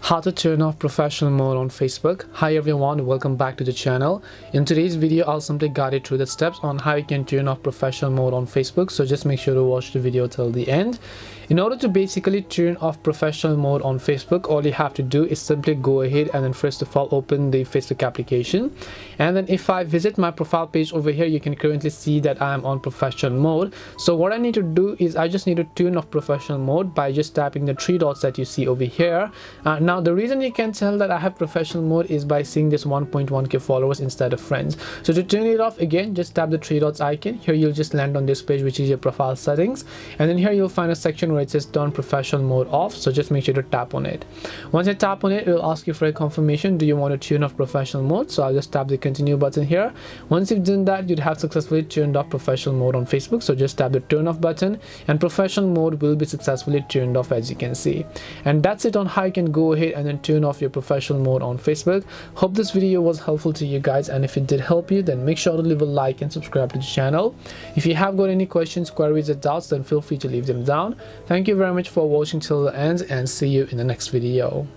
How to turn off professional mode on Facebook. Hi everyone, welcome back to the channel. In today's video I'll simply guide you through the steps on how you can turn off professional mode on Facebook, so just make sure to watch the video till the end. In order to basically turn off professional mode on Facebook, all you have to do is simply go ahead and then first of all open the Facebook application, and then if I visit my profile page over here, you can currently see that I am on professional mode. So what I need to do is I just need to turn off professional mode by just tapping the three dots that you see over here. Now the reason you can tell that I have professional mode is by seeing this 1.1k followers instead of friends. So to turn it off, again just tap the three dots icon. Here you'll just land on this page, which is your profile settings, and then here you'll find a section where it says turn professional mode off. So just make sure to tap on it. Once you tap on it, it will ask you for a confirmation. Do you want to turn off professional mode? So I'll just tap the continue button here. Once you've done that, you'd have successfully turned off professional mode on Facebook. So just tap the turn off button and professional mode will be successfully turned off, as you can see. And that's it on how you can go ahead and then turn off your professional mode on Facebook. Hope this video was helpful to you guys, and if it did help you, then make sure to leave a like and subscribe to the channel. If you have got any questions, queries or doubts, then feel free to leave them down. Thank you very much for watching till the end, and see you in the next video.